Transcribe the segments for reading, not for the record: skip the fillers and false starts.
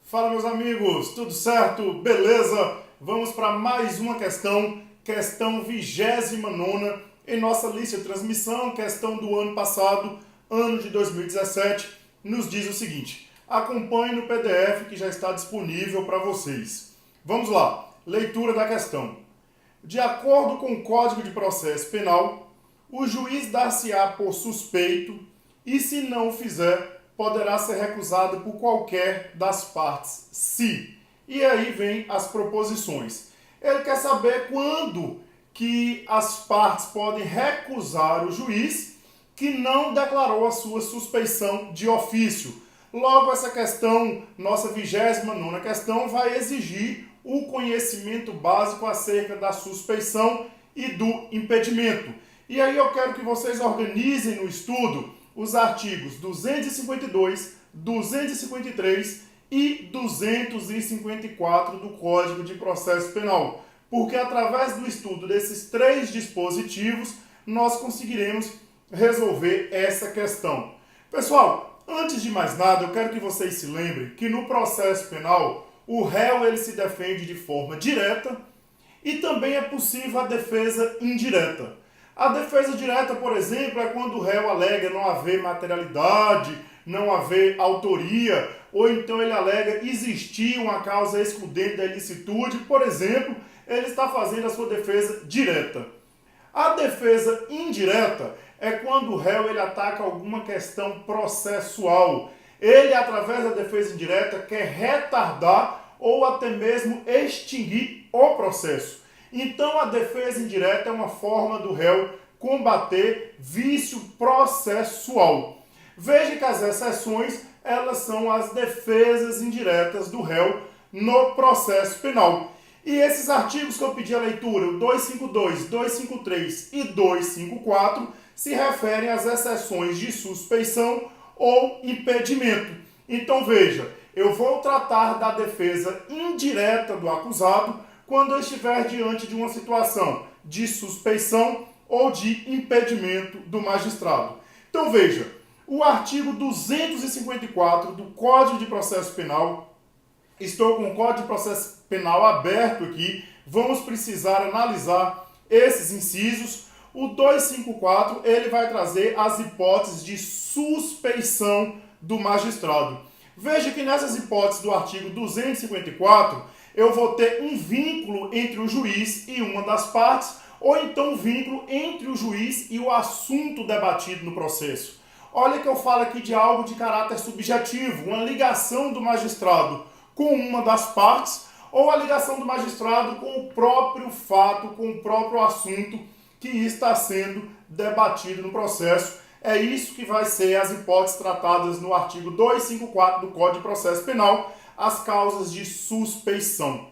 Fala, meus amigos, tudo certo? Beleza? Vamos para mais uma questão 29ª em nossa lista de transmissão, questão do ano passado, ano de 2017, nos diz o seguinte: acompanhe no PDF que já está disponível para vocês. Vamos lá, leitura da questão. De acordo com o Código de Processo Penal, o juiz dar-se-á por suspeito e, se não o fizer, poderá ser recusado por qualquer das partes, se. E aí vem as proposições. Ele quer saber quando que as partes podem recusar o juiz que não declarou a sua suspeição de ofício. Logo, essa questão, nossa 29ª questão, vai exigir o conhecimento básico acerca da suspeição e do impedimento. E aí eu quero que vocês organizem no estudo os artigos 252, 253 e 254 do Código de Processo Penal, porque através do estudo desses três dispositivos nós conseguiremos resolver essa questão. Pessoal, antes de mais nada, eu quero que vocês se lembrem que no processo penal o réu ele se defende de forma direta e também é possível a defesa indireta. A defesa direta, por exemplo, é quando o réu alega não haver materialidade, não haver autoria, ou então ele alega existir uma causa excludente da ilicitude. Por exemplo, ele está fazendo a sua defesa direta. A defesa indireta é quando o réu ele ataca alguma questão processual. Ele, através da defesa indireta, quer retardar ou até mesmo extinguir o processo. Então, a defesa indireta é uma forma do réu combater vício processual. Veja que as exceções, elas são as defesas indiretas do réu no processo penal. E esses artigos que eu pedi a leitura, o 252, 253 e 254, se referem às exceções de suspeição ou impedimento. Então, veja, eu vou tratar da defesa indireta do acusado quando eu estiver diante de uma situação de suspeição ou de impedimento do magistrado. Então veja, o artigo 254 do Código de Processo Penal, estou com o Código de Processo Penal aberto aqui, vamos precisar analisar esses incisos. O 254, ele vai trazer as hipóteses de suspeição do magistrado. Veja que nessas hipóteses do artigo 254, eu vou ter um vínculo entre o juiz e uma das partes, ou então um vínculo entre o juiz e o assunto debatido no processo. Olha que eu falo aqui de algo de caráter subjetivo, uma ligação do magistrado com uma das partes, ou a ligação do magistrado com o próprio fato, com o próprio assunto que está sendo debatido no processo. É isso que vai ser as hipóteses tratadas no artigo 254 do Código de Processo Penal, as causas de suspeição.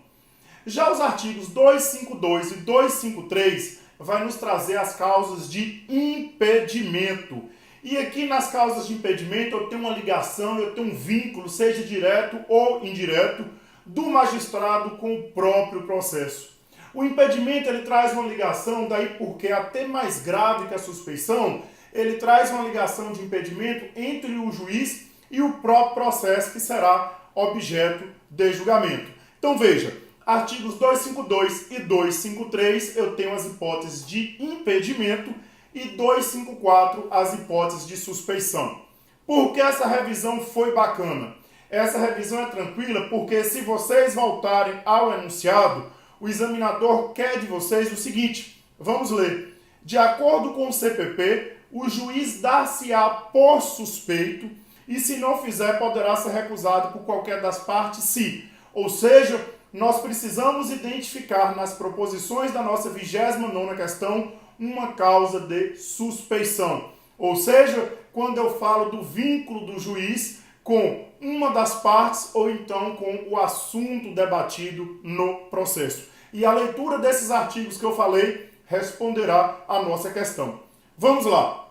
Já os artigos 252 e 253 vai nos trazer as causas de impedimento. E aqui nas causas de impedimento eu tenho uma ligação, eu tenho um vínculo, seja direto ou indireto, do magistrado com o próprio processo. O impedimento ele traz uma ligação, daí porque até mais grave que a suspeição, ele traz uma ligação de impedimento entre o juiz e o próprio processo que será objeto de julgamento. Então veja, artigos 252 e 253 eu tenho as hipóteses de impedimento e 254 as hipóteses de suspeição. Por que essa revisão foi bacana? Essa revisão é tranquila porque se vocês voltarem ao enunciado, o examinador quer de vocês o seguinte, vamos ler. De acordo com o CPP, o juiz dar-se-á por suspeito e, se não fizer, poderá ser recusado por qualquer das partes, se. Ou seja, nós precisamos identificar nas proposições da nossa 29ª questão uma causa de suspeição. Ou seja, quando eu falo do vínculo do juiz com uma das partes ou então com o assunto debatido no processo. E a leitura desses artigos que eu falei responderá à nossa questão. Vamos lá.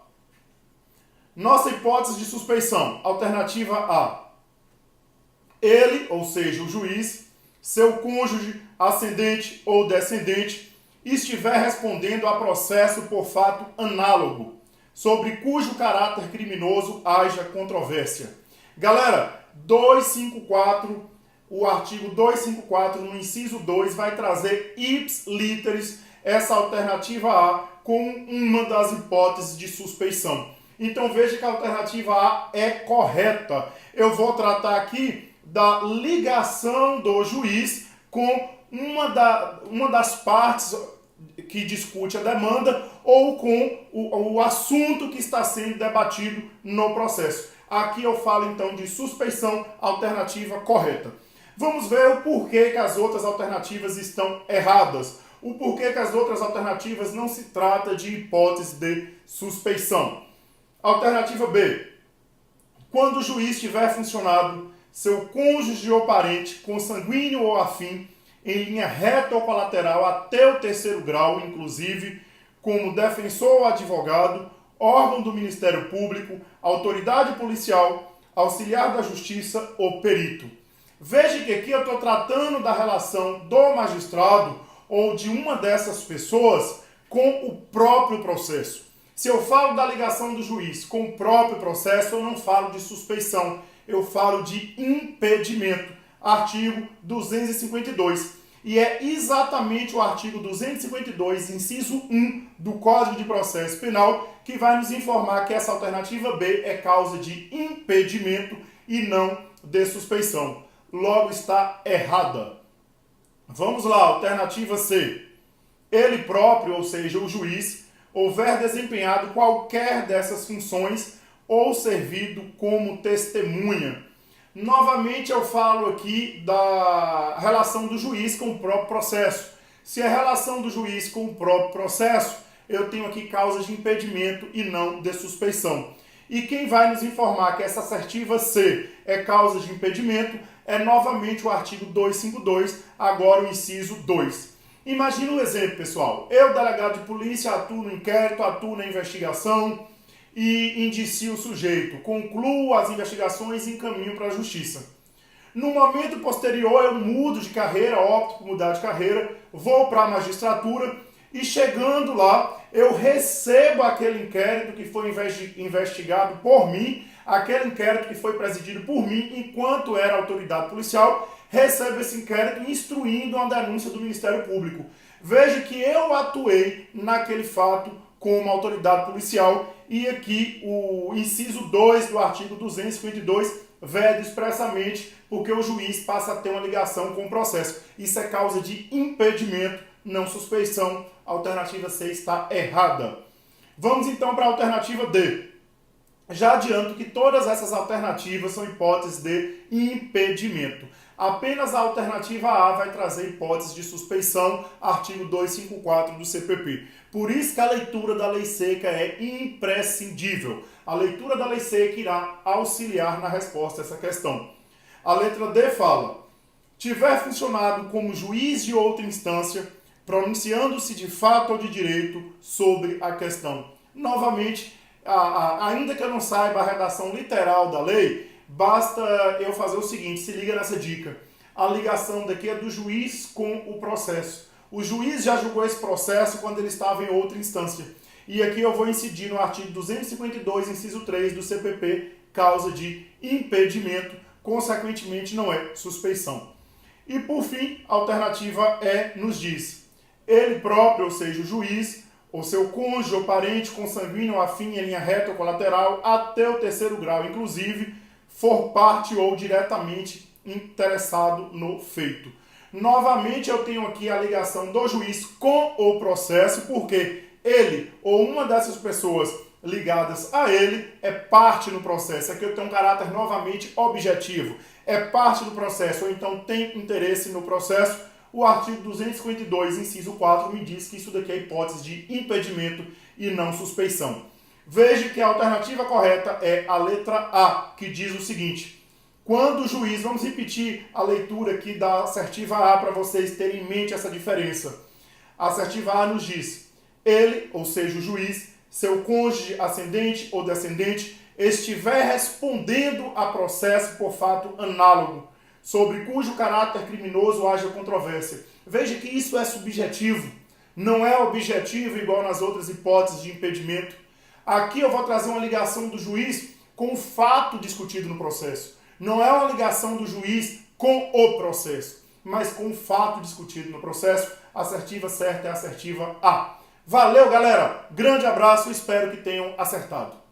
Nossa hipótese de suspeição, alternativa A. Ele, ou seja, o juiz, seu cônjuge, ascendente ou descendente, estiver respondendo a processo por fato análogo, sobre cujo caráter criminoso haja controvérsia. Galera, 254 o artigo 254, no inciso 2, vai trazer ipsis literis essa alternativa A como uma das hipóteses de suspeição. Então veja que a alternativa A é correta. Eu vou tratar aqui da ligação do juiz com uma das partes que discute a demanda ou com o assunto que está sendo debatido no processo. Aqui eu falo então de suspeição, alternativa correta. Vamos ver o porquê que as outras alternativas estão erradas. O porquê que as outras alternativas não se trata de hipótese de suspeição. Alternativa B. Quando o juiz tiver funcionado seu cônjuge ou parente, consanguíneo ou afim, em linha reta ou colateral até o terceiro grau, inclusive, como defensor ou advogado, órgão do Ministério Público, autoridade policial, auxiliar da justiça ou perito. Veja que aqui eu estou tratando da relação do magistrado ou de uma dessas pessoas com o próprio processo. Se eu falo da ligação do juiz com o próprio processo, eu não falo de suspeição, eu falo de impedimento. Artigo 252. E é exatamente o artigo 252, inciso 1 do Código de Processo Penal, que vai nos informar que essa alternativa B é causa de impedimento e não de suspeição. Logo está errada. Vamos lá, alternativa C. Ele próprio, ou seja, o juiz, houver desempenhado qualquer dessas funções ou servido como testemunha. Novamente eu falo aqui da relação do juiz com o próprio processo. Se a relação do juiz com o próprio processo, eu tenho aqui causas de impedimento e não de suspeição. E quem vai nos informar que essa assertiva C é causa de impedimento é novamente o artigo 252, agora o inciso 2. Imagina um exemplo, pessoal. Eu, delegado de polícia, atuo no inquérito, atuo na investigação e indicio o sujeito, concluo as investigações e encaminho para a justiça. No momento posterior, eu mudo de carreira, opto por mudar de carreira, vou para a magistratura e chegando lá, eu recebo aquele inquérito que foi investigado por mim, aquele inquérito que foi presidido por mim enquanto era autoridade policial, recebo esse inquérito instruindo uma denúncia do Ministério Público. Veja que eu atuei naquele fato como autoridade policial e aqui o inciso 2 do artigo 252 vede expressamente porque o juiz passa a ter uma ligação com o processo. Isso é causa de impedimento, não suspeição. A alternativa C está errada. Vamos então para a alternativa D. Já adianto que todas essas alternativas são hipóteses de impedimento. Apenas a alternativa A vai trazer hipótese de suspeição, artigo 254 do CPP. Por isso que a leitura da lei seca é imprescindível. A leitura da lei seca irá auxiliar na resposta a essa questão. A letra D fala: tiver funcionado como juiz de outra instância, pronunciando-se de fato ou de direito sobre a questão. Novamente, ainda que eu não saiba a redação literal da lei, basta eu fazer o seguinte, se liga nessa dica. A ligação daqui é do juiz com o processo. O juiz já julgou esse processo quando ele estava em outra instância. E aqui eu vou incidir no artigo 252, inciso 3 do CPP, causa de impedimento, consequentemente não é suspeição. E por fim, a alternativa E nos diz: ele próprio, ou seja, o juiz, ou seu cônjuge ou parente consanguíneo afim em linha reta ou colateral até o terceiro grau, inclusive, for parte ou diretamente interessado no feito. Novamente eu tenho aqui a ligação do juiz com o processo, porque ele ou uma dessas pessoas ligadas a ele é parte no processo. Aqui eu tenho um caráter novamente objetivo. É parte do processo, ou então tem interesse no processo. O artigo 252, inciso 4, me diz que isso daqui é hipótese de impedimento e não suspeição. Veja que a alternativa correta é a letra A, que diz o seguinte: quando o juiz, vamos repetir a leitura aqui da assertiva A para vocês terem em mente essa diferença. A assertiva A nos diz: ele, ou seja, o juiz, seu cônjuge ascendente ou descendente, estiver respondendo a processo por fato análogo, sobre cujo caráter criminoso haja controvérsia. Veja que isso é subjetivo, não é objetivo igual nas outras hipóteses de impedimento. Aqui eu vou trazer uma ligação do juiz com o fato discutido no processo. Não é uma ligação do juiz com o processo, mas com o fato discutido no processo. A assertiva certa é a assertiva A. Valeu, galera! Grande abraço, espero que tenham acertado.